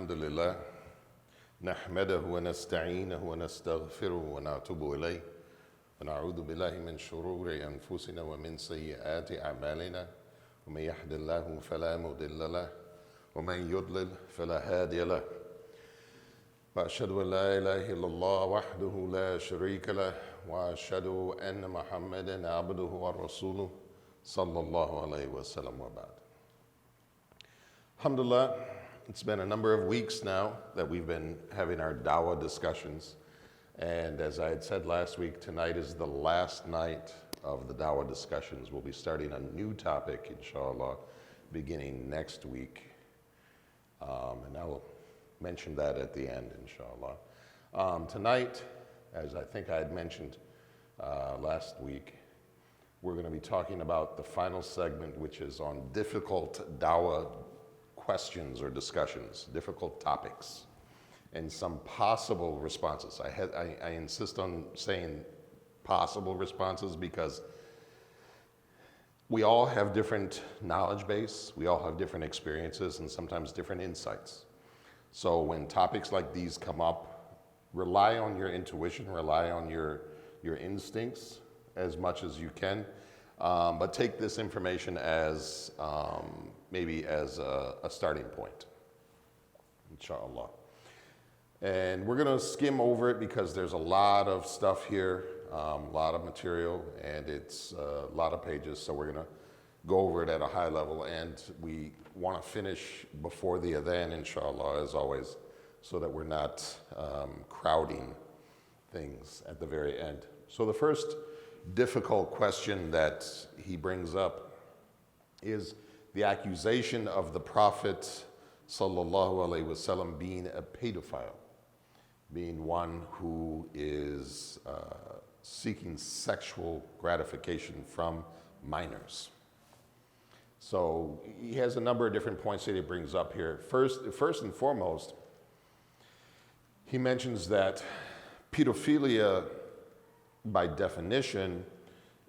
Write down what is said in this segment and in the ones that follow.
الحمد لله نحمده ونستعينه ونستغفره ونتوب إليه ونعوذ بالله من شرور أنفسنا ومن سيئات أعمالنا ومن يهد الله فلا مضل له ومن يضلل فلا هادي له وأشهد أن لا إله إلا الله وحده لا شريك له وأشهد أن محمدا عبده ورسوله صلى الله عليه وسلم وبعد. Alhamdulillah, it's been a number of weeks now that we've been having our dawah discussions. And as I had said last week, tonight is the last night of the dawah discussions. We'll be starting a new topic, inshallah, beginning next week. And I'll mention that at the end, inshallah. Tonight, as I think I had mentioned last week, we're going to be talking about the final segment, which is on difficult dawah questions or discussions, difficult topics, and some possible responses. I insist on saying possible responses because we all have different knowledge base, we all have different experiences, and sometimes different insights. So when topics like these come up, rely on your intuition, rely on your instincts as much as you can, but take this information as maybe as a starting point, inshallah. And we're going to skim over it because there's a lot of stuff here, a lot of material, and it's a lot of pages, so we're going to go over it at a high level, and we want to finish before the adhan, inshallah, as always, so that we're not crowding things at the very end. So the first difficult question that he brings up is the accusation of the Prophet sallallahu alaihi wasallam being a pedophile, being one who is seeking sexual gratification from minors. So he has a number of different points that he brings up here. First and foremost, he mentions that pedophilia, by definition,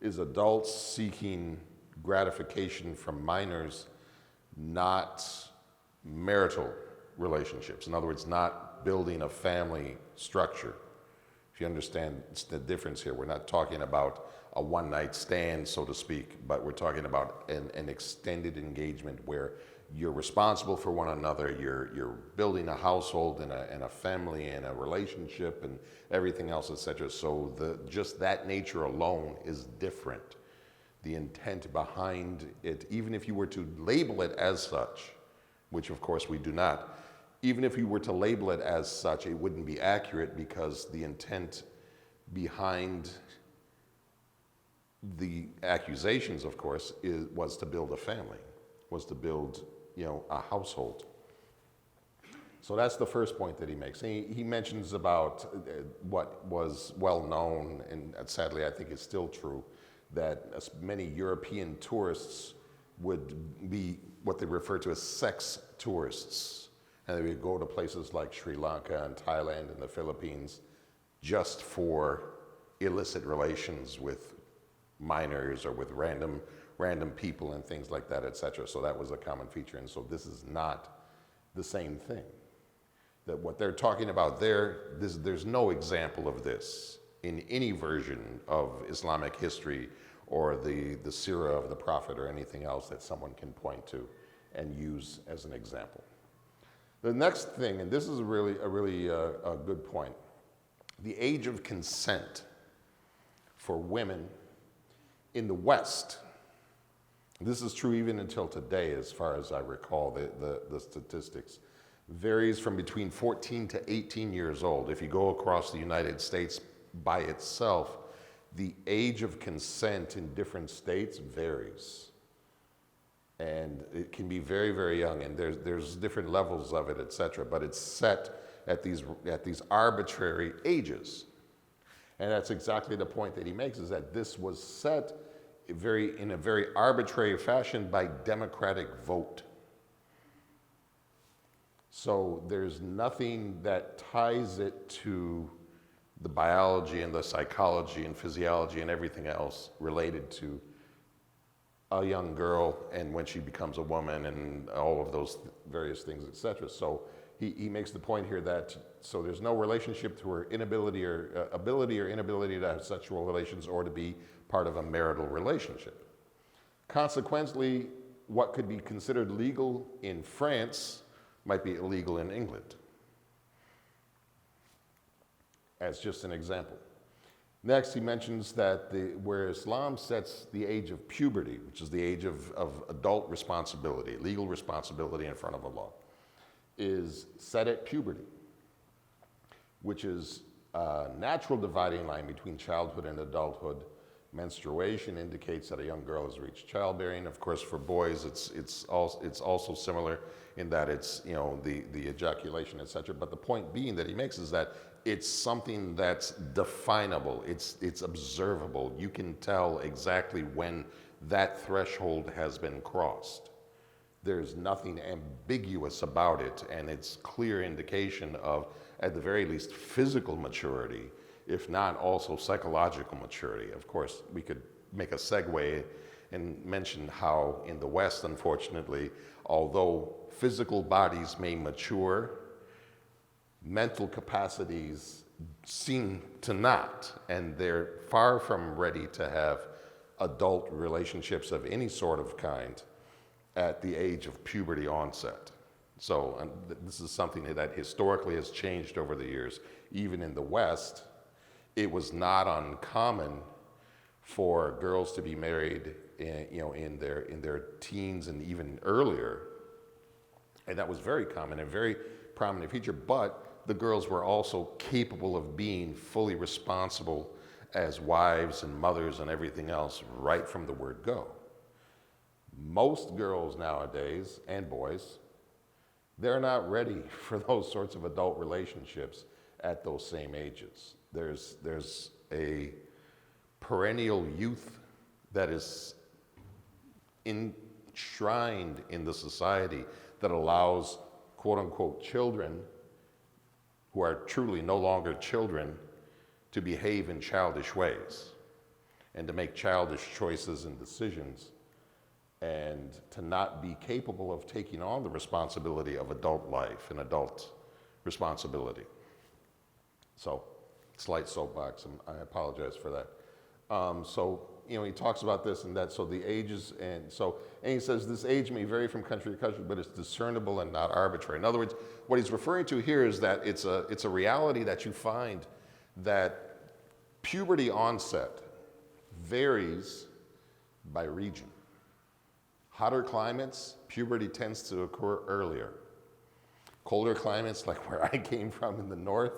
is adults seeking gratification from minors, not marital relationships. In other words, not building a family structure. If you understand the difference here, we're not talking about a one-night stand, so to speak, but we're talking about an extended engagement where you're responsible for one another, you're building a household and a family and a relationship and everything else, etc. So just that nature alone is different. The intent behind it, even if you were to label it as such, which of course we do not, even if you were to label it as such, it wouldn't be accurate because the intent behind the accusations, of course, was to build a family, was to build, a household. So that's the first point that he makes. He mentions about what was well known, and sadly I think is still true, that many European tourists would be what they refer to as sex tourists. And they would go to places like Sri Lanka and Thailand and the Philippines just for illicit relations with minors or with random people and things like that, etc. So that was a common feature. And so this is not the same thing. That what they're talking about there's no example of this in any version of Islamic history or the seerah of the Prophet or anything else that someone can point to and use as an example. The next thing, and this is a really good point, the age of consent for women in the West, this is true even until today as far as I recall the statistics, varies from between 14 to 18 years old. If you go across the United States by itself, the age of consent in different states varies. And it can be very, very young, and there's different levels of it, etc. But it's set at these arbitrary ages. And that's exactly the point that he makes, is that this was set in a very arbitrary fashion by democratic vote. So there's nothing that ties it to the biology and the psychology and physiology and everything else related to a young girl and when she becomes a woman and all of those various things, etc. So he makes the point here that so there's no relationship to her inability or ability or inability to have sexual relations or to be part of a marital relationship. Consequently, what could be considered legal in France might be illegal in England, as just an example. Next, he mentions that where Islam sets the age of puberty, which is the age of adult responsibility, legal responsibility in front of Allah, is set at puberty, which is a natural dividing line between childhood and adulthood. Menstruation indicates that a young girl has reached childbearing. Of course, for boys, it's also similar in that it's the ejaculation, etc. But the point being that he makes is that it's something that's definable. It's observable. You can tell exactly when that threshold has been crossed. There's nothing ambiguous about it, and it's clear indication of, at the very least, physical maturity, if not also psychological maturity. Of course, we could make a segue and mention how in the West, unfortunately, although physical bodies may mature, mental capacities seem to not, and they're far from ready to have adult relationships of any sort of kind at the age of puberty onset. So this is something that historically has changed over the years. Even in the West, it was not uncommon for girls to be married in their teens and even earlier. And that was very common, a very prominent feature, but the girls were also capable of being fully responsible as wives and mothers and everything else right from the word go. Most girls nowadays, and boys, they're not ready for those sorts of adult relationships at those same ages. There's a perennial youth that is enshrined in the society that allows quote unquote children who are truly no longer children to behave in childish ways and to make childish choices and decisions and to not be capable of taking on the responsibility of adult life and adult responsibility. So, slight soapbox, and I apologize for that. He talks about this and that, so the ages, and he says this age may vary from country to country, but it's discernible and not arbitrary. In other words, what he's referring to here is that it's a reality that you find that puberty onset varies by region. Hotter climates, puberty tends to occur earlier. Colder climates, like where I came from in the north,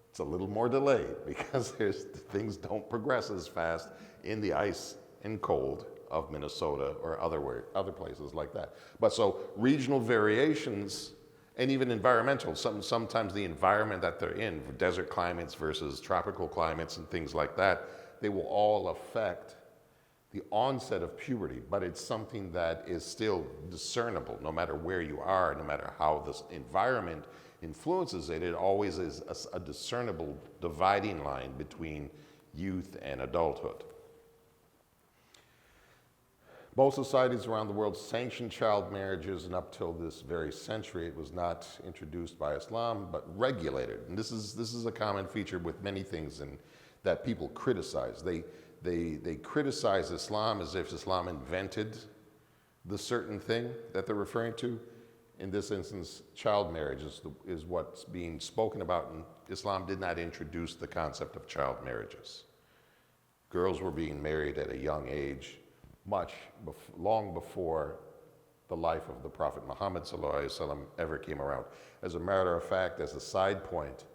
it's a little more delayed because things don't progress as fast in the ice and cold of Minnesota or other places like that. But so regional variations and even environmental, sometimes the environment that they're in, desert climates versus tropical climates and things like that, they will all affect the onset of puberty, but it's something that is still discernible no matter where you are, no matter how this environment influences it. It always is a discernible dividing line between youth and adulthood. Most societies around the world sanction child marriages, and up till this very century, it was not introduced by Islam, but regulated. And this is a common feature with many things that people criticize. They criticize Islam as if Islam invented the certain thing that they're referring to. In this instance, child marriage is what's being spoken about, and Islam did not introduce the concept of child marriages. Girls were being married at a young age, long before the life of the Prophet Muhammad ﷺ ever came around. As a matter of fact, as a side point,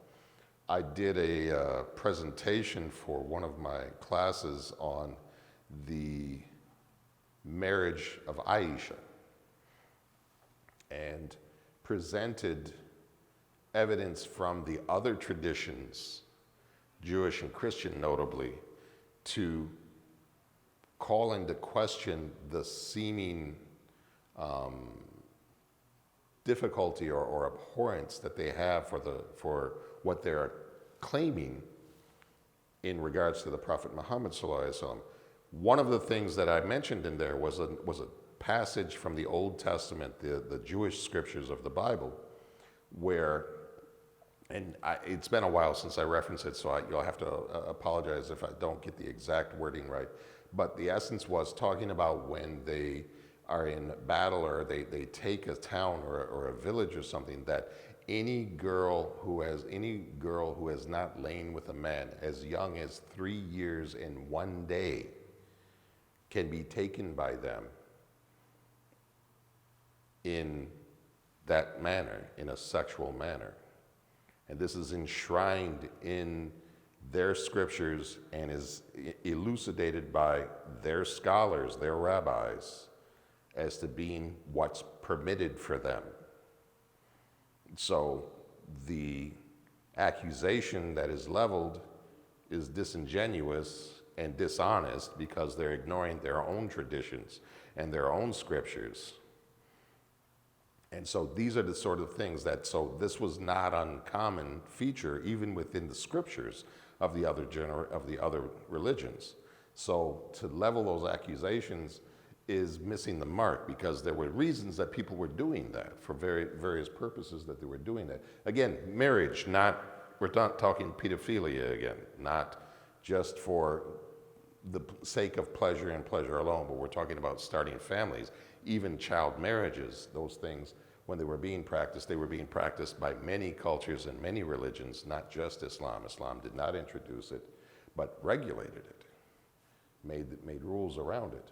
I did a presentation for one of my classes on the marriage of Aisha and presented evidence from the other traditions, Jewish and Christian notably, to call into question the seeming difficulty or abhorrence that they have for what they're claiming in regards to the Prophet Muhammad ﷺ. One of the things that I mentioned in there was a passage from the Old Testament, the Jewish scriptures of the Bible, where, it's been a while since I referenced it, so you'll have to apologize if I don't get the exact wording right. But the essence was talking about when they are in battle or they take a town or a village or something, that any girl who has not lain with a man as young as 3 years and 1 day can be taken by them in that manner, in a sexual manner. And this is enshrined in their scriptures and is elucidated by their scholars, their rabbis, as to being what's permitted for them. So the accusation that is leveled is disingenuous and dishonest because they're ignoring their own traditions and their own scriptures. And so these are the sort of things so this was not uncommon feature even within the scriptures of the other religions. So to level those accusations is missing the mark, because there were reasons that people were doing that for various purposes that they were doing that. Again, marriage, we're not talking pedophilia again, not just for the sake of pleasure and pleasure alone, but we're talking about starting families, even child marriages. Those things, when they were being practiced by many cultures and many religions, not just Islam. Islam did not introduce it, but regulated it, made rules around it.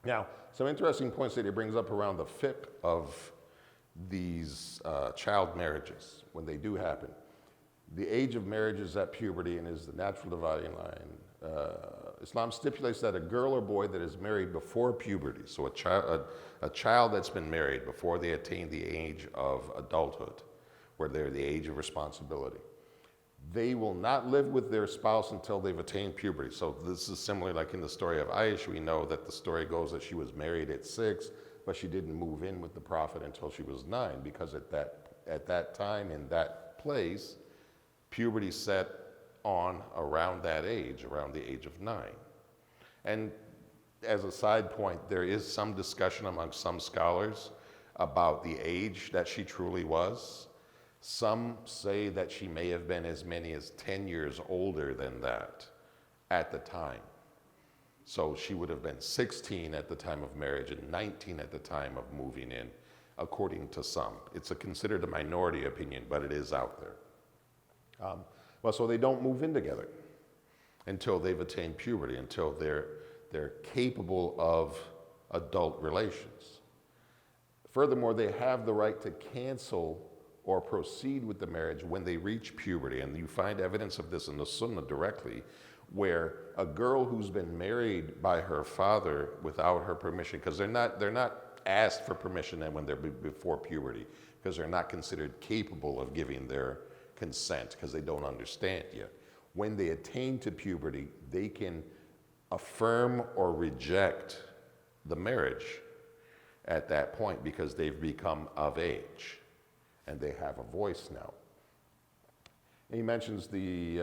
Now, some interesting points that he brings up around the fiqh of these child marriages, when they do happen. The age of marriage is at puberty and is the natural dividing line. Islam stipulates that a girl or boy that is married before puberty, so a child that's been married before they attain the age of adulthood, where they're the age of responsibility, they will not live with their spouse until they've attained puberty. So this is similar, like in the story of Aisha. We know that the story goes that she was married at 6, but she didn't move in with the Prophet until she was 9, because at that time, in that place, puberty set on around that age, around the age of 9. And as a side point, there is some discussion among some scholars about the age that she truly was. Some say that she may have been as many as 10 years older than that at the time. So she would have been 16 at the time of marriage and 19 at the time of moving in, according to some. It's considered a minority opinion, but it is out there. So they don't move in together until they've attained puberty, until they're capable of adult relations. Furthermore, they have the right to cancel or proceed with the marriage when they reach puberty. And you find evidence of this in the Sunnah directly, where a girl who's been married by her father without her permission, because they're not asked for permission then when they're before puberty, because they're not considered capable of giving their consent, because they don't understand yet. When they attain to puberty, they can affirm or reject the marriage at that point, because they've become of age and they have a voice now. And he mentions the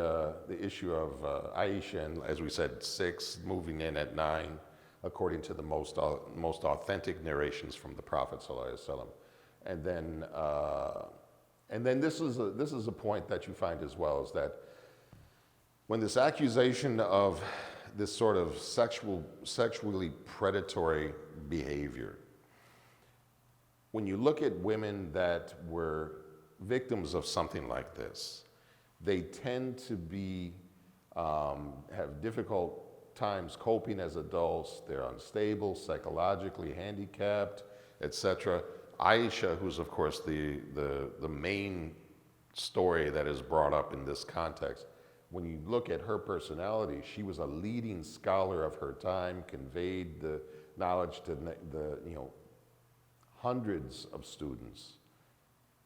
issue of Aisha, and as we said, 6, moving in at 9, according to the most authentic narrations from the Prophet ﷺ. And then this is a point that you find as well, is that when this accusation of this sort of sexually predatory behavior, when you look at women that were victims of something like this, they tend to be have difficult times coping as adults. They're unstable, psychologically handicapped, etc. Aisha, who's of course the main story that is brought up in this context, when you look at her personality, she was a leading scholar of her time, conveyed the knowledge to the hundreds of students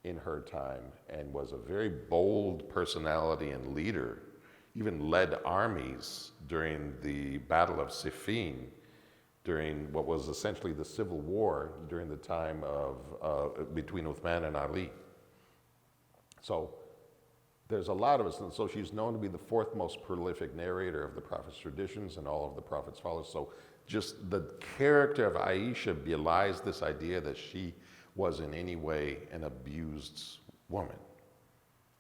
in her time, and was a very bold personality and leader, even led armies during the Battle of Siffin, during what was essentially the civil war during the time of between Uthman and Ali. So there's a lot of us, and so she's known to be the 4th most prolific narrator of the Prophet's traditions and all of the Prophet's followers. So just the character of Aisha belies this idea that she was in any way an abused woman.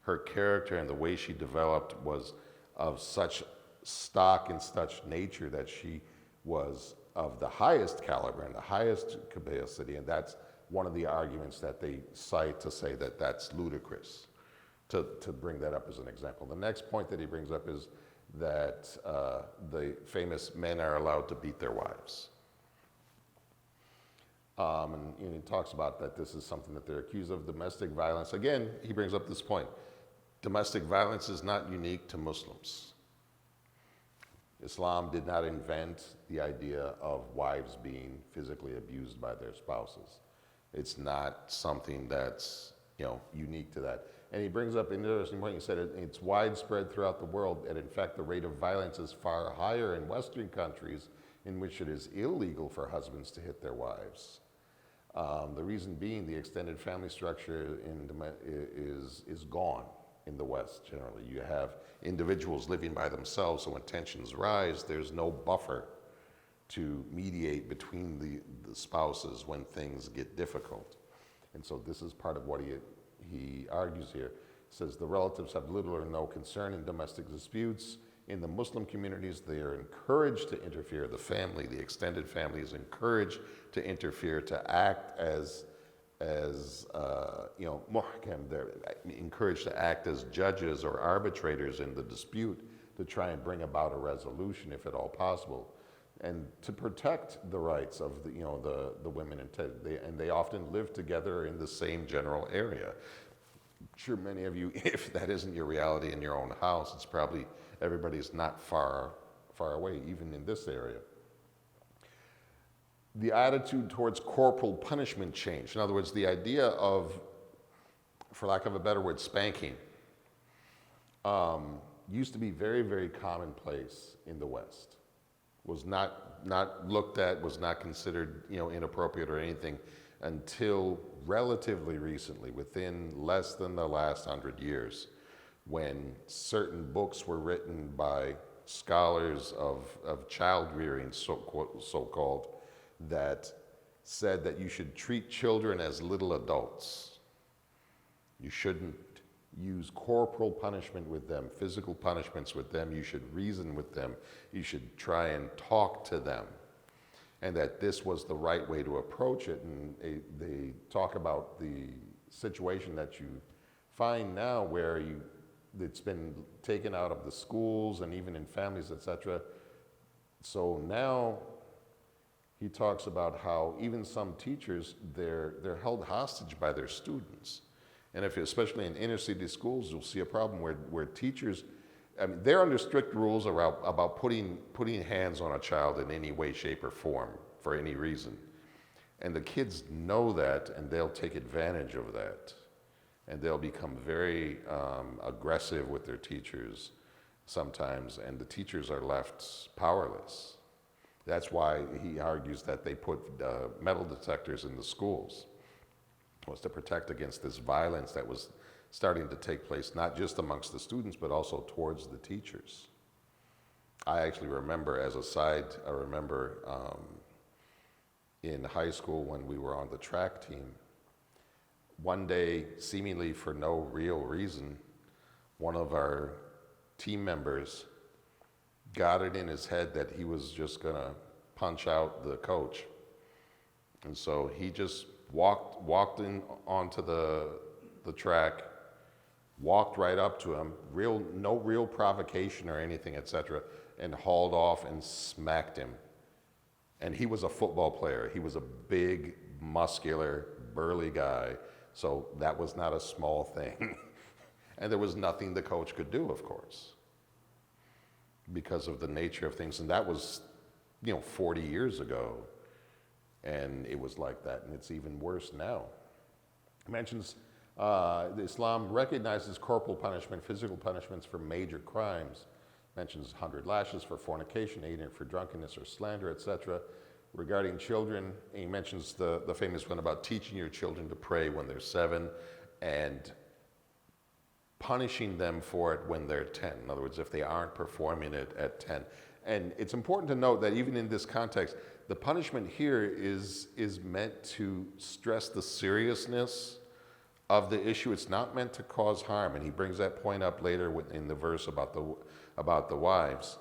Her character and the way she developed was of such stock and such nature that she was of the highest caliber and the highest capacity, and that's one of the arguments that they cite to say that that's ludicrous, to bring that up as an example. The next point that he brings up is that the famous men are allowed to beat their wives. And he talks about that this is something that they're accused of, domestic violence. Again, he brings up this point. Domestic violence is not unique to Muslims. Islam did not invent the idea of wives being physically abused by their spouses. It's not something that's unique to that. And he brings up an interesting point. He said it's widespread throughout the world, and in fact, the rate of violence is far higher in Western countries in which it is illegal for husbands to hit their wives. The reason being the extended family structure is gone in the West generally. You have individuals living by themselves, so when tensions rise, there's no buffer to mediate between the spouses when things get difficult. And so this is part of what he argues here. He says the relatives have little or no concern in domestic disputes. In the Muslim communities, they are encouraged to interfere. The family, the extended family, is encouraged to interfere, to act as muhkam. They're encouraged to act as judges or arbitrators in the dispute to try and bring about a resolution, if at all possible, and to protect the rights of the women. And they often live together in the same general area. I'm sure many of you, if that isn't your reality in your own house, it's probably everybody's not far away, even in this area. The attitude towards corporal punishment changed. In other words, the idea of, for lack of a better word, spanking, used to be very, very commonplace in the West. Was not looked at, was not considered inappropriate or anything until relatively recently, within less than the last 100 years, when certain books were written by scholars of child rearing, so-called, that said that you should treat children as little adults. You shouldn't use corporal punishment with them, physical punishments with them. You should reason with them. You should try and talk to them. And that this was the right way to approach it. And they talk about the situation that you find now where it's been taken out of the schools and even in families, etc. So now he talks about how even some teachers, they're held hostage by their students. And especially in inner city schools, you'll see a problem where teachers, they're under strict rules about putting hands on a child in any way, shape, or form for any reason. And the kids know that, and they'll take advantage of that. And they'll become very aggressive with their teachers sometimes, and the teachers are left powerless. That's why he argues that they put metal detectors in the schools, was to protect against this violence that was starting to take place, not just amongst the students, but also towards the teachers. I actually remember, as a side, in high school when we were on the track team, one day, seemingly for no real reason, one of our team members got it in his head that he was just gonna punch out the coach. And so he just walked in onto the track, walked right up to him, no real provocation or anything, etc., and hauled off and smacked him. And he was a football player. He was a big, muscular, burly guy. So that was not a small thing. And there was nothing the coach could do, of course, because of the nature of things. And that was, 40 years ago. And it was like that, and it's even worse now. It mentions Islam recognizes corporal punishment, physical punishments for major crimes. Mentions 100 lashes for fornication, 8 for drunkenness or slander, etc. Regarding children, he mentions the famous one about teaching your children to pray when they're 7 and punishing them for it when they're 10. In other words, if they aren't performing it at 10. And it's important to note that even in this context, the punishment here is meant to stress the seriousness of the issue. It's not meant to cause harm, and he brings that point up later in the verse about the wives.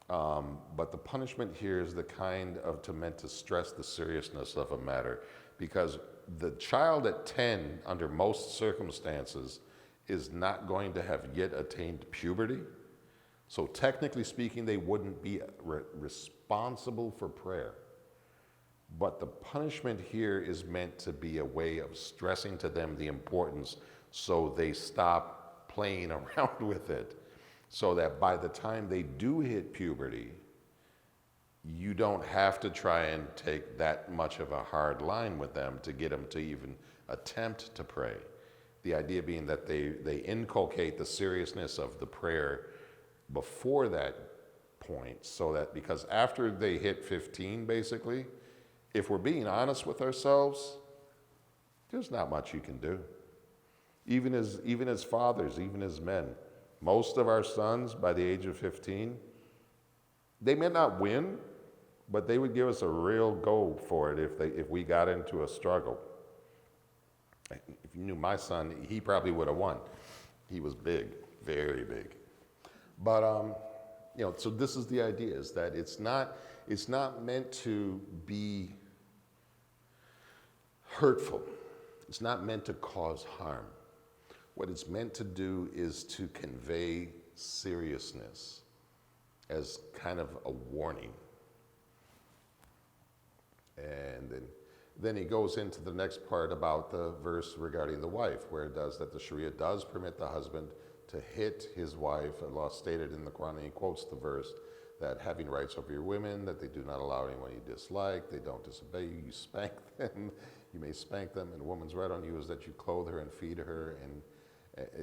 But the punishment here is the kind of meant to stress the seriousness of a matter, because the child at 10, under most circumstances, is not going to have yet attained puberty. So technically speaking, they wouldn't be responsible for prayer. But the punishment here is meant to be a way of stressing to them the importance, so they stop playing around with it, so that by the time they do hit puberty, you don't have to try and take that much of a hard line with them to get them to even attempt to pray. The idea being that they inculcate the seriousness of the prayer before that point, so that, because after they hit 15, basically, if we're being honest with ourselves, there's not much you can do. Even as fathers, even as men, most of our sons by the age of 15, they may not win, but they would give us a real go for it if we got into a struggle. If you knew my son, he probably would have won. He was big, very big. But so this is the idea: is that it's not meant to be hurtful. It's not meant to cause harm. What it's meant to do is to convey seriousness as kind of a warning. And then he goes into the next part about the verse regarding the wife, where it does that the Sharia does permit the husband to hit his wife. Allah stated in the Quran, and he quotes the verse, that having rights over your women, that they do not allow anyone you dislike, they don't disobey you, you spank them, you may spank them, and a woman's right on you is that you clothe her and feed her and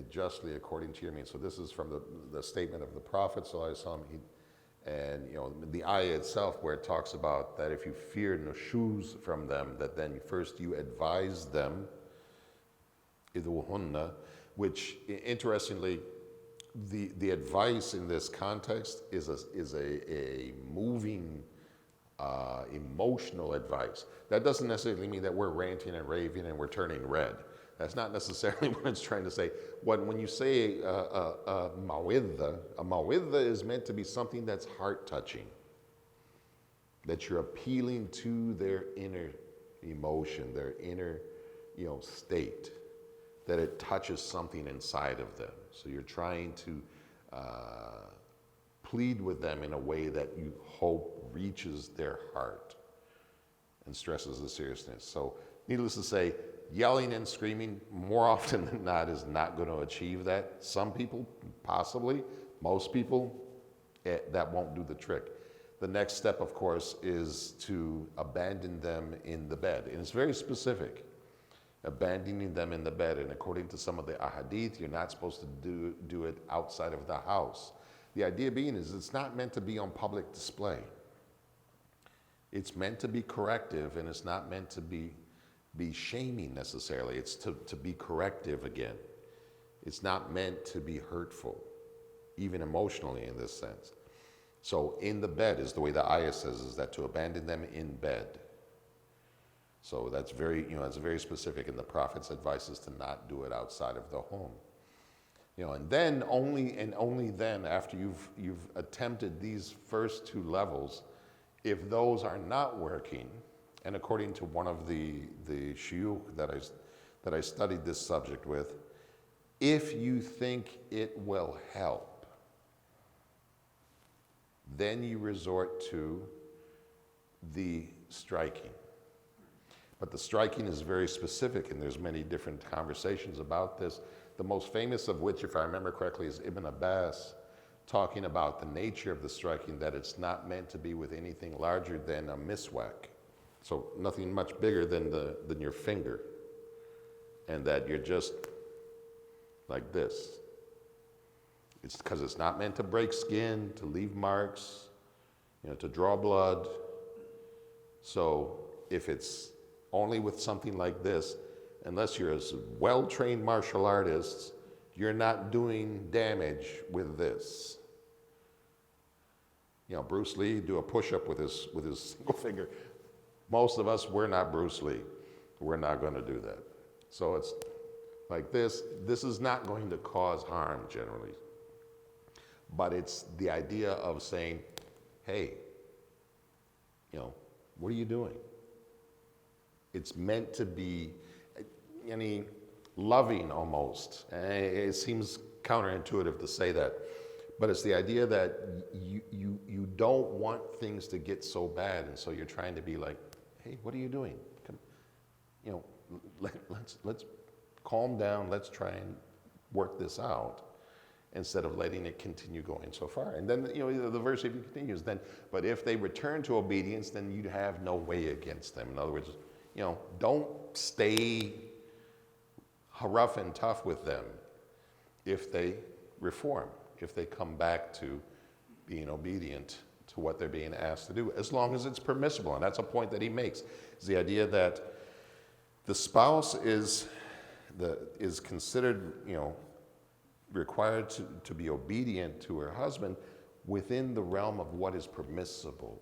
justly according to your means. So this is from the statement of the Prophet ﷺ, and the ayah itself, where it talks about that if you fear nushuz from them, that then first you advise them, idhuhunna, which interestingly, the advice in this context is a moving, emotional advice. That doesn't necessarily mean that we're ranting and raving and we're turning red. That's not necessarily what it's trying to say. When you say a mawidha is meant to be something that's heart-touching, that you're appealing to their inner emotion, their inner state, that it touches something inside of them. So you're trying to plead with them in a way that you hope reaches their heart and stresses the seriousness. So needless to say, yelling and screaming more often than not is not going to achieve that. Some people, possibly. Most people, that won't do the trick. The next step, of course, is to abandon them in the bed. And it's very specific. Abandoning them in the bed. And according to some of the ahadith, you're not supposed to do it outside of the house. The idea being is it's not meant to be on public display. It's meant to be corrective, and it's not meant to be shaming necessarily. It's to be corrective again. It's not meant to be hurtful, even emotionally in this sense. So in the bed is the way the ayah says, is that to abandon them in bed. So that's very, it's very specific, and the Prophet's advice is to not do it outside of the home. And then only then, after you've attempted these first two levels, if those are not working, and according to one of the shuyukh that I studied this subject with, if you think it will help, then you resort to the striking. But the striking is very specific, and there's many different conversations about this. The most famous of which, if I remember correctly, is Ibn Abbas talking about the nature of the striking, that it's not meant to be with anything larger than a miswak. So nothing much bigger than your finger, and that you're just like this. It's because it's not meant to break skin, to leave marks, to draw blood. So if it's only with something like this, unless you're a well-trained martial artist, you're not doing damage with this. Bruce Lee do a push-up with his single finger. Most of us, we're not Bruce Lee. We're not going to do that. So it's like this is not going to cause harm generally. But it's the idea of saying, hey, what are you doing? It's meant to be loving almost. It seems counterintuitive to say that, but it's the idea that you don't want things to get so bad, and so you're trying to be like, hey, what are you doing? Come, let's calm down. Let's try and work this out, instead of letting it continue going so far. And then, the verse even continues, but if they return to obedience, then you have no way against them. In other words, don't stay rough and tough with them if they reform, if they come back to being obedient to what they're being asked to do, as long as it's permissible. And that's a point that he makes, is the idea that the spouse is considered, required to be obedient to her husband within the realm of what is permissible.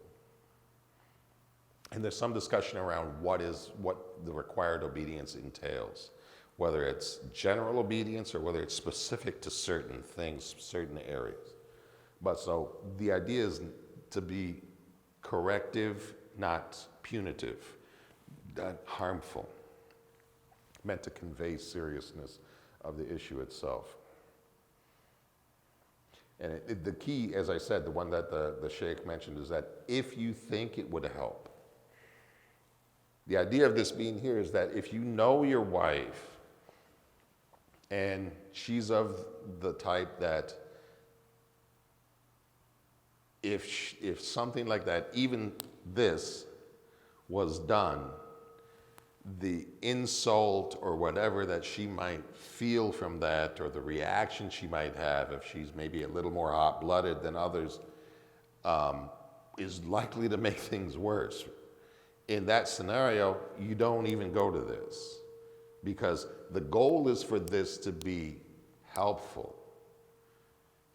And there's some discussion around what the required obedience entails, whether it's general obedience or whether it's specific to certain things, certain areas. But so the idea is to be corrective, not punitive, not harmful, meant to convey seriousness of the issue itself. And the key, as I said, the one that the Sheikh mentioned, is that if you think it would help. The idea of this being here is that if you know your wife and she's of the type that if something like that, even this, was done, the insult or whatever that she might feel from that, or the reaction she might have if she's maybe a little more hot-blooded than others, is likely to make things worse. In that scenario, you don't even go to this, because the goal is for this to be helpful.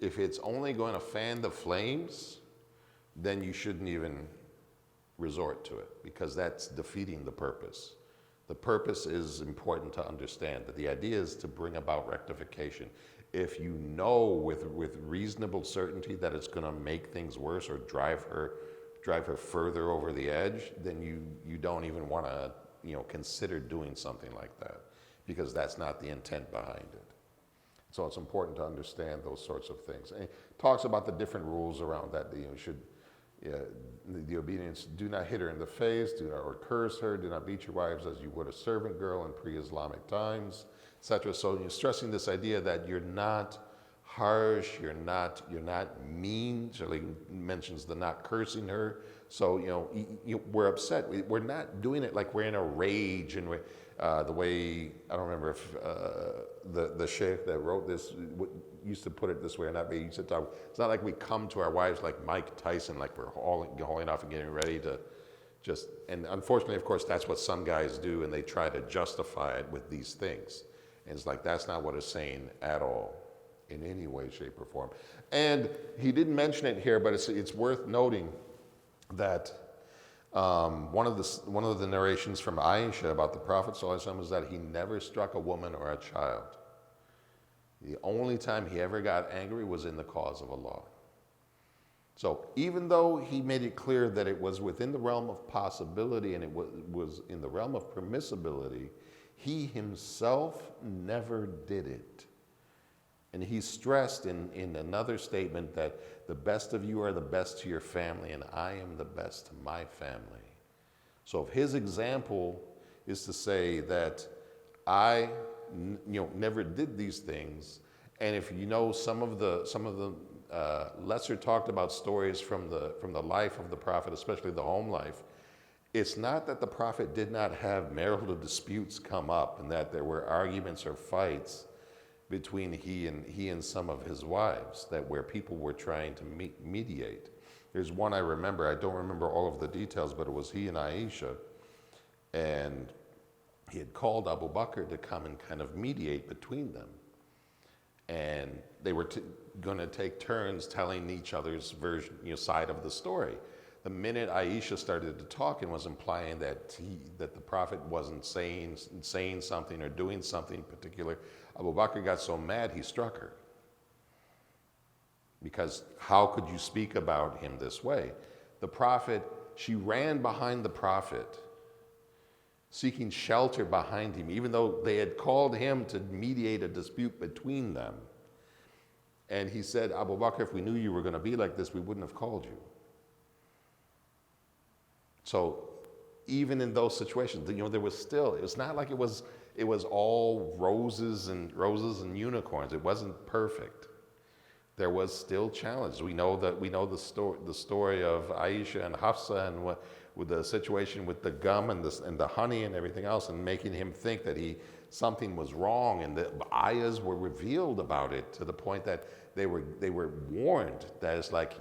If it's only going to fan the flames, then you shouldn't even resort to it, because that's defeating the purpose. The purpose is important to understand, that the idea is to bring about rectification. If you know with reasonable certainty that it's going to make things worse or drive her further over the edge, then you don't even want to consider doing something like that, because that's not the intent behind it. So it's important to understand those sorts of things. And it talks about the different rules around that. The obedience: do not hit her in the face, do not or curse her, do not beat your wives as you would a servant girl in pre-Islamic times, etc. So you're stressing this idea that you're not harsh, you're not mean. Shirley mentions the not cursing her. So we're upset. We're not doing it like we're in a rage, and the way, I don't remember if the sheikh that wrote this used to put it this way or not, but he used to talk, it's not like we come to our wives like Mike Tyson, like we're hauling off and getting ready to just, and unfortunately, of course, that's what some guys do, and they try to justify it with these things. And it's like, that's not what it's saying at all, in any way, shape, or form. And he didn't mention it here, but it's worth noting that one of the narrations from Aisha about the Prophet ﷺ is that he never struck a woman or a child. The only time he ever got angry was in the cause of Allah. So even though he made it clear that it was within the realm of possibility and it was in the realm of permissibility, he himself never did it. And he stressed in another statement that the best of you are the best to your family, and I am the best to my family. So if his example is to say that I never did these things, and if some of the lesser talked about stories from the life of the Prophet, especially the home life, it's not that the Prophet did not have marital disputes come up and that there were arguments or fights between he and some of his wives, that where people were trying to mediate. There's one I remember, I don't remember all of the details, but it was he and Aisha, and he had called Abu Bakr to come and kind of mediate between them. And they were going to take turns telling each other's version, side of the story. the minute Aisha started to talk and was implying that that the Prophet wasn't saying something or doing something particular, Abu Bakr got so mad he struck her. Because how could you speak about him this way? The Prophet, she ran behind the Prophet, seeking shelter behind him, even though they had called him to mediate a dispute between them. And he said, Abu Bakr, if we knew you were going to be like this, we wouldn't have called you. So even in those situations, there was still, it was not like it was all roses and unicorns. It wasn't perfect. There was still challenges. We know the story of Aisha and Hafsa and with the situation with the gum and the honey and everything else, and making him think that something was wrong, and the ayahs were revealed about it to the point that they were warned that it's like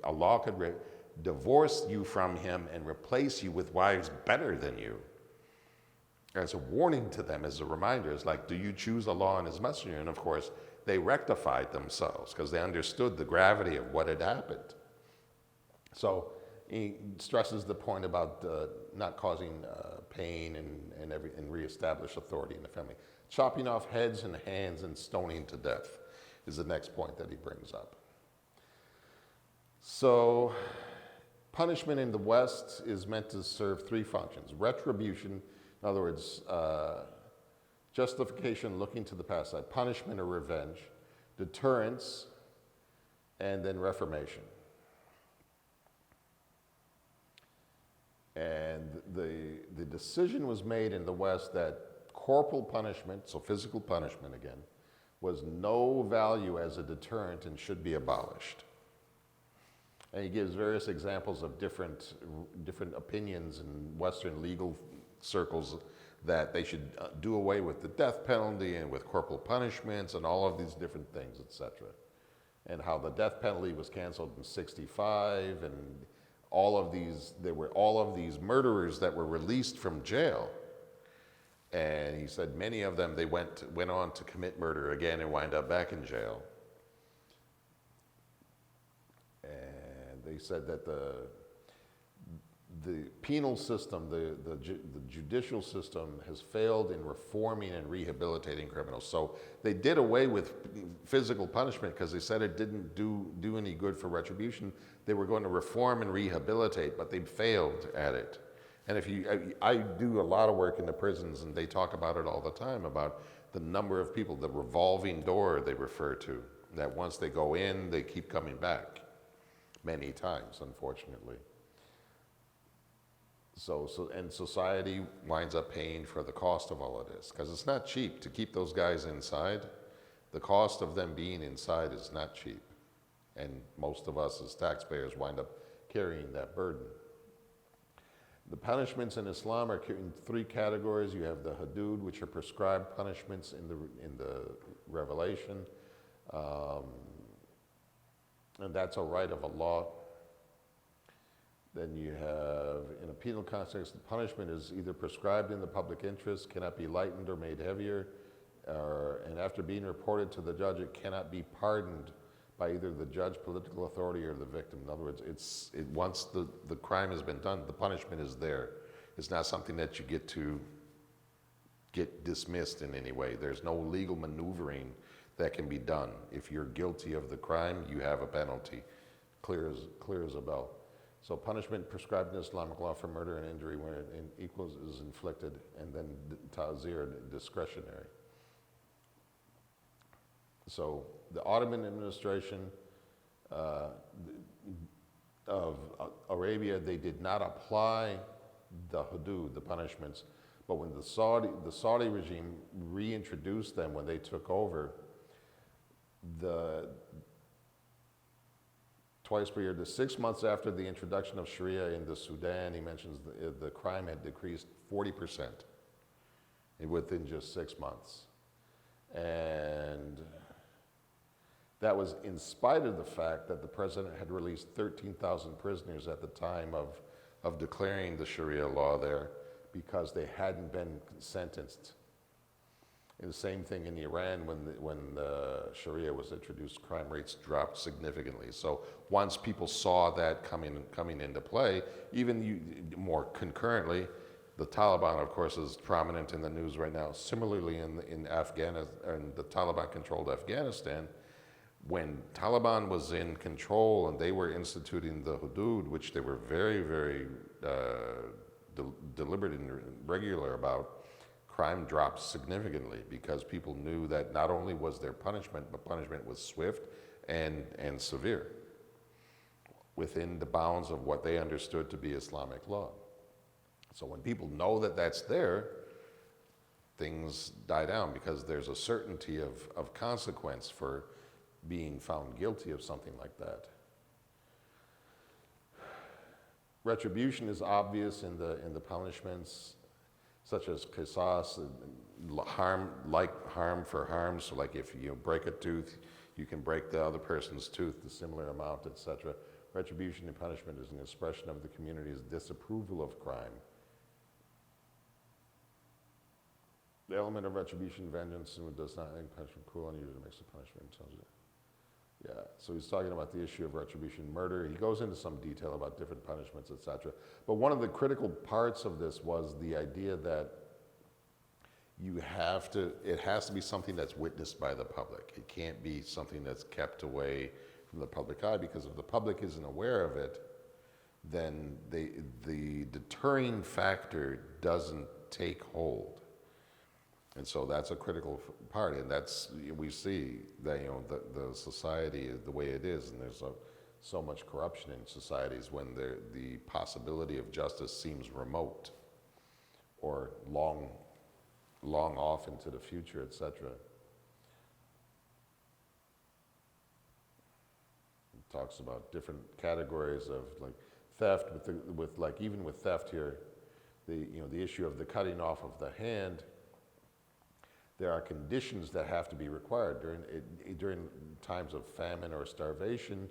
Allah could divorce you from him and replace you with wives better than you. As a warning to them, as a reminder, it's like, do you choose Allah and His Messenger? And of course, they rectified themselves because they understood the gravity of what had happened. So he stresses the point about not causing pain and reestablish authority in the family. Chopping off heads and hands and stoning to death is the next point that he brings up. So punishment in the West is meant to serve three functions. Retribution, in other words, justification, looking to the past side, punishment or revenge, deterrence, and then reformation. And the decision was made in the West that corporal punishment, so physical punishment again, was no value as a deterrent and should be abolished. And he gives various examples of different opinions in Western legal circles that they should do away with the death penalty and with corporal punishments and all of these different things, etc. And how the death penalty was canceled in '65, and there were all of these murderers that were released from jail. And he said many of them, they went on to commit murder again and wind up back in jail. And they said that the penal system, the judicial system has failed in reforming and rehabilitating criminals. So they did away with physical punishment because they said it didn't do any good for retribution. They were going to reform and rehabilitate, but they failed at it. And I do a lot of work in the prisons, and they talk about it all the time, about the number of people, the revolving door they refer to, that once they go in, they keep coming back many times, unfortunately. And society winds up paying for the cost of all of this, because it's not cheap to keep those guys inside. The cost of them being inside is not cheap. And most of us as taxpayers wind up carrying that burden. The punishments in Islam are in three categories. You have the hudud, which are prescribed punishments in the Revelation. And that's a right of Allah. Then you have, in a penal context, the punishment is either prescribed in the public interest, cannot be lightened or made heavier, and after being reported to the judge, it cannot be pardoned by either the judge, political authority, or the victim. In other words, once the crime has been done, the punishment is there. It's not something that you get dismissed in any way. There's no legal maneuvering that can be done. If you're guilty of the crime, you have a penalty, clear as a bell. So punishment prescribed in Islamic law for murder and injury when it equals is inflicted, and then ta'zir, discretionary. So the Ottoman administration of Arabia, they did not apply the hudud, the punishments, but when the Saudi regime reintroduced them when they took over, twice per year, the 6 months after the introduction of Sharia in the Sudan, he mentions the crime had decreased 40% within just 6 months. And that was in spite of the fact that the president had released 13,000 prisoners at the time of declaring the Sharia law there, because they hadn't been sentenced. And the same thing in Iran when the Sharia was introduced, crime rates dropped significantly. So once people saw that coming into play, more concurrently, the Taliban, of course, is prominent in the news right now. Similarly, in Afghanistan, and the Taliban-controlled Afghanistan, when Taliban was in control and they were instituting the hudud, which they were very, very deliberate and regular about, crime dropped significantly because people knew that not only was there punishment, but punishment was swift and severe within the bounds of what they understood to be Islamic law. So when people know that that's there, things die down because there's a certainty of consequence for being found guilty of something like that. Retribution is obvious in the punishments, such as qisas, harm for harm. So like if you break a tooth, you can break the other person's tooth, the similar amount, etc. Retribution and punishment is an expression of the community's disapproval of crime. The element of retribution, vengeance, and does not make punishment cruel and usually makes the punishment intelligent. Yeah, so he's talking about the issue of retribution, murder. He goes into some detail about different punishments, etc. But one of the critical parts of this was the idea that it has to be something that's witnessed by the public. It can't be something that's kept away from the public eye, because if the public isn't aware of it, then the deterring factor doesn't take hold. And so that's a critical part, and we see that the society is the way it is, and there's so much corruption in societies when the possibility of justice seems remote or long off into the future, etc. It talks about different categories of like theft, even with theft here, the issue of the cutting off of the hand. There are conditions that have to be required. During times of famine or starvation,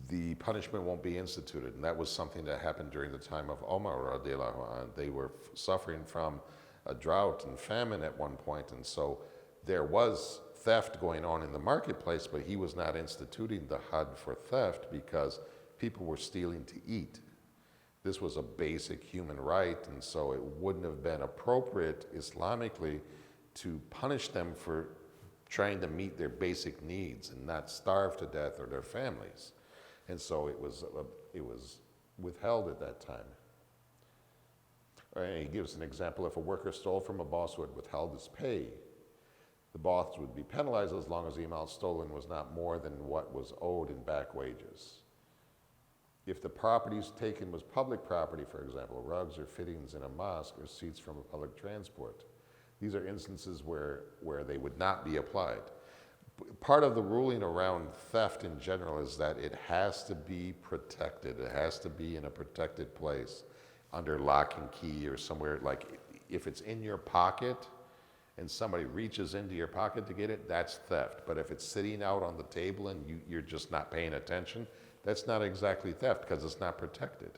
the punishment won't be instituted. And that was something that happened during the time of Omar radiallahu anh. They were suffering from a drought and famine at one point, and so there was theft going on in the marketplace, but he was not instituting the had for theft because people were stealing to eat. This was a basic human right, and so it wouldn't have been appropriate Islamically to punish them for trying to meet their basic needs and not starve to death or their families. And so it was withheld at that time. He gives an example: if a worker stole from a boss who had withheld his pay, the boss would be penalized as long as the amount stolen was not more than what was owed in back wages. If the property taken was public property, for example, rugs or fittings in a mosque or seats from a public transport, these are instances where they would not be applied. Part of the ruling around theft in general is that it has to be protected. It has to be in a protected place, under lock and key or somewhere. Like if it's in your pocket and somebody reaches into your pocket to get it, that's theft. But if it's sitting out on the table and you're just not paying attention, that's not exactly theft because it's not protected.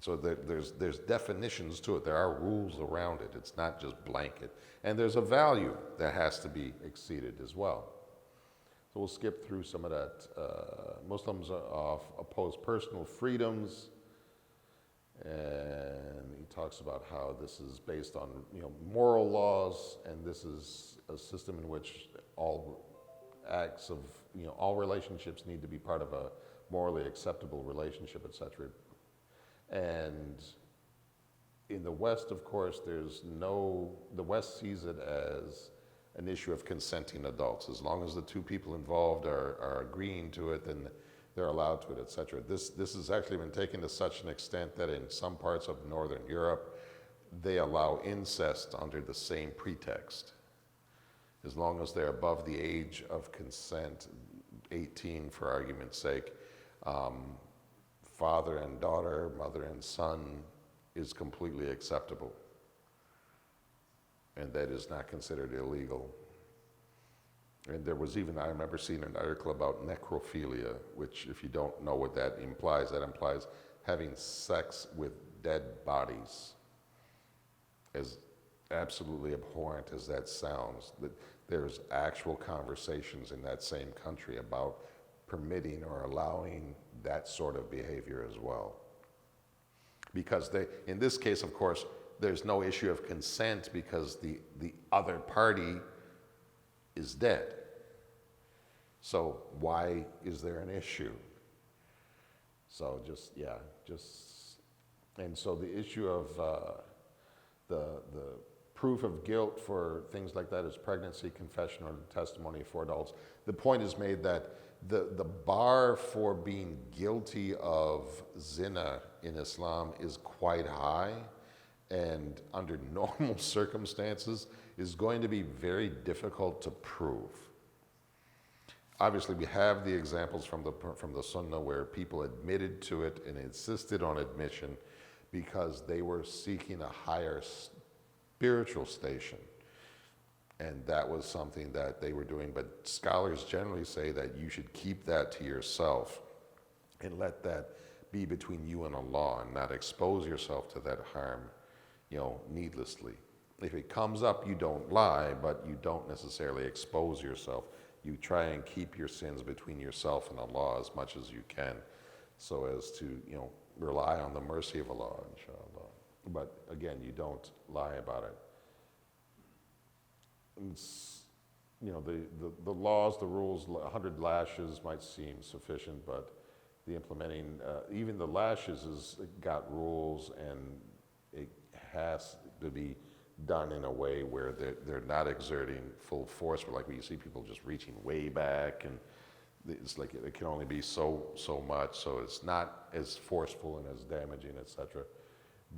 So there's definitions to it. There are rules around it. It's not just blanket. And there's a value that has to be exceeded as well. So we'll skip through some of that. Muslims oppose personal freedoms, and he talks about how this is based on moral laws, and this is a system in which all acts of all relationships need to be part of a morally acceptable relationship, etc. And in the West, of course, the West sees it as an issue of consenting adults. As long as the two people involved are agreeing to it, then they're allowed to it, etc. This has actually been taken to such an extent that in some parts of Northern Europe, they allow incest under the same pretext. As long as they're above the age of consent, 18 for argument's sake, father and daughter, mother and son is completely acceptable. And that is not considered illegal. And there was even, I remember seeing an article about necrophilia, which if you don't know what that implies having sex with dead bodies as absolutely abhorrent as that sounds, that there's actual conversations in that same country about permitting or allowing that sort of behavior as well. Because in this case, of course, there's no issue of consent because the other party is dead. So why is there an issue? So and so the issue of the proof of guilt for things like that is pregnancy, confession, or testimony for adults. The point is made that the bar for being guilty of zina in Islam is quite high, and under normal circumstances is going to be very difficult to prove. Obviously, we have the examples from the Sunnah where people admitted to it and insisted on admission because they were seeking a higher spiritual station. And that was something that they were doing. But scholars generally say that you should keep that to yourself and let that be between you and Allah and not expose yourself to that harm, needlessly. If it comes up, you don't lie, but you don't necessarily expose yourself. You try and keep your sins between yourself and Allah as much as you can, so as to, rely on the mercy of Allah, inshallah. But again, you don't lie about it. The laws, the rules, 100 lashes might seem sufficient, but the implementing, even the lashes has got rules, and it has to be done in a way where they're not exerting full force, but like when you see people just reaching way back, and it's like it can only be so much, so it's not as forceful and as damaging, etc.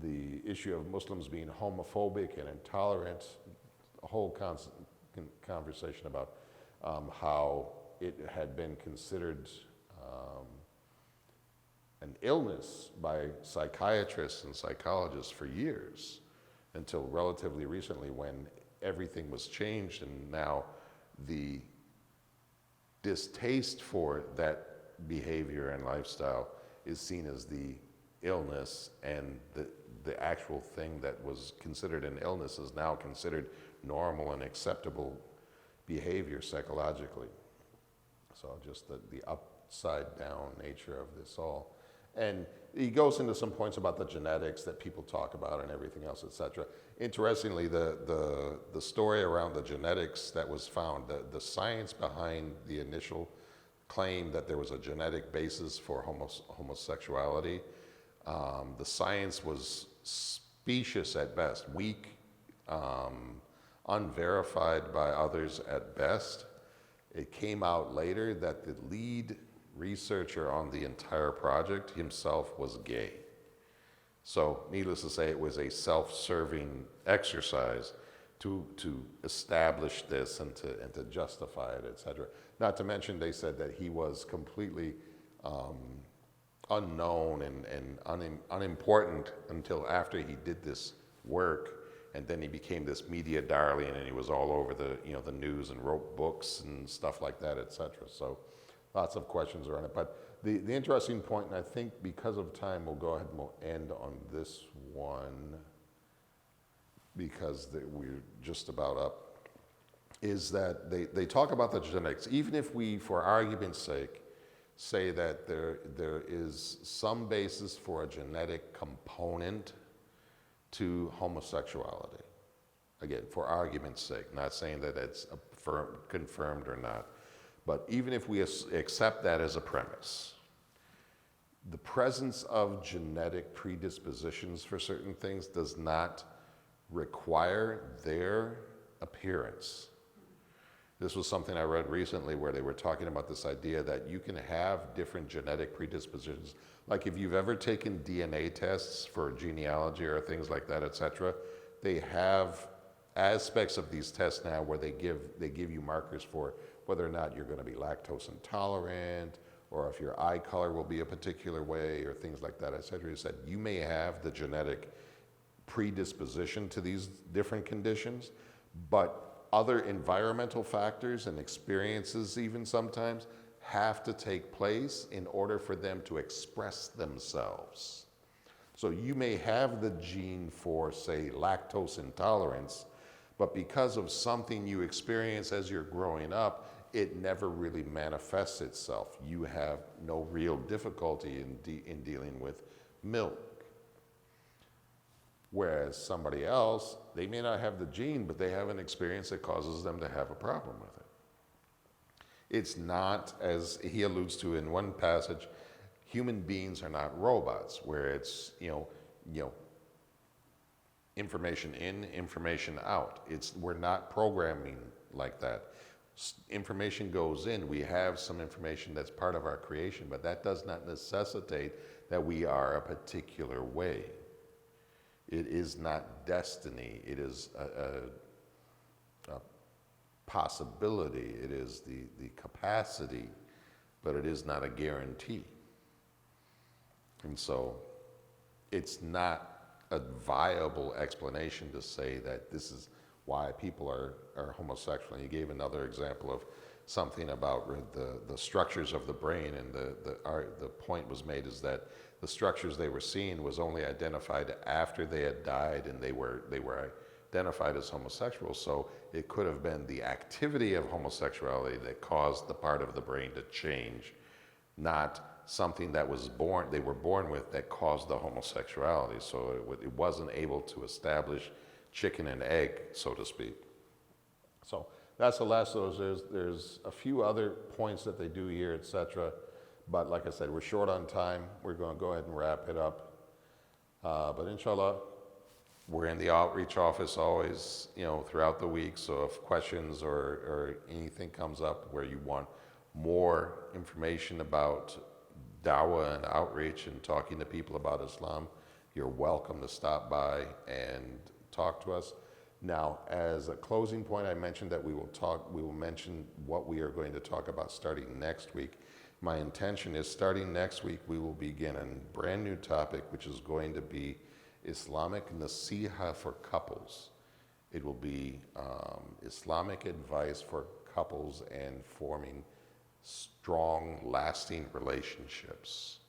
The issue of Muslims being homophobic and intolerant, a whole conversation about how it had been considered an illness by psychiatrists and psychologists for years, until relatively recently when everything was changed, and now the distaste for that behavior and lifestyle is seen as the illness, and the actual thing that was considered an illness is now considered normal and acceptable behavior psychologically. So just the upside down nature of this all. And he goes into some points about the genetics that people talk about and everything else, etc. Interestingly, the story around the genetics that was found, the science behind the initial claim that there was a genetic basis for homosexuality, the science was specious at best, weak, unverified by others at best. It came out later that the lead researcher on the entire project himself was gay. So needless to say, it was a self-serving exercise to establish this and to justify it, etc. Not to mention, they said that he was completely unknown and unimportant until after he did this work, and then he became this media darling, and he was all over the news and wrote books and stuff like that, etc. So lots of questions around it. But the interesting point, and I think because of time, we'll go ahead and we'll end on this one, because we're just about up, is that they talk about the genetics. Even if we, for argument's sake, say that there is some basis for a genetic component to homosexuality, again, for argument's sake, not saying that it's confirmed or not, but even if we accept that as a premise, the presence of genetic predispositions for certain things does not require their appearance. This was something I read recently where they were talking about this idea that you can have different genetic predispositions. Like if you've ever taken DNA tests for genealogy or things like that, etc., they have aspects of these tests now where they give you markers for whether or not you're going to be lactose intolerant, or if your eye color will be a particular way, or things like that, etc. He said you may have the genetic predisposition to these different conditions, but other environmental factors and experiences even sometimes have to take place in order for them to express themselves. So you may have the gene for, say, lactose intolerance, but because of something you experience as you're growing up, it never really manifests itself. You have no real difficulty in dealing with milk. Whereas somebody else, they may not have the gene, but they have an experience that causes them to have a problem with it. It's not, as he alludes to in one passage, human beings are not robots, where it's, information in, information out. We're not programming like that. Information goes in. We have some information that's part of our creation, but that does not necessitate that we are a particular way. It is not destiny. It is a possibility. It is the capacity, but it is not a guarantee. And so it's not a viable explanation to say that this is why people are homosexual. And he gave another example of something about the structures of the brain, and the point was made is that the structures they were seeing was only identified after they had died, and they were identified as homosexual. So it could have been the activity of homosexuality that caused the part of the brain to change, not something that they were born with that caused the homosexuality. So it wasn't able to establish chicken and egg, so to speak. So that's the last of those. There's a few other points that they do here, etc. But like I said, we're short on time. We're going to go ahead and wrap it up. But inshallah, we're in the outreach office always, throughout the week. So if questions or anything comes up where you want more information about dawah and outreach and talking to people about Islam, you're welcome to stop by and talk to us. Now, as a closing point, I mentioned that we will mention what we are going to talk about starting next week. My intention is starting next week, we will begin a brand new topic, which is going to be Islamic nasiha for couples. It will be Islamic advice for couples and forming strong, lasting relationships.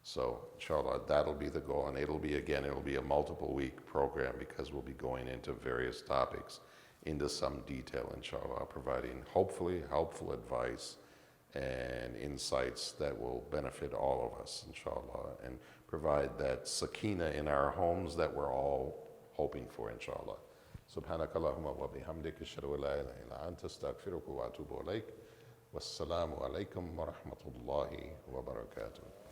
So, inshallah, that'll be the goal, and it'll be a multiple week program, because we'll be going into various topics into some detail, inshallah, providing hopefully helpful advice and insights that will benefit all of us, inshallah, and provide that sakina in our homes that we're all hoping for, inshallah. Subhanakallahumma wa bihamdika, ashhadu an la ilaha illa anta, astaghfiruka wa atubu ilaik. Wassalamu alaikum wa rahmatullahi wa barakatuh.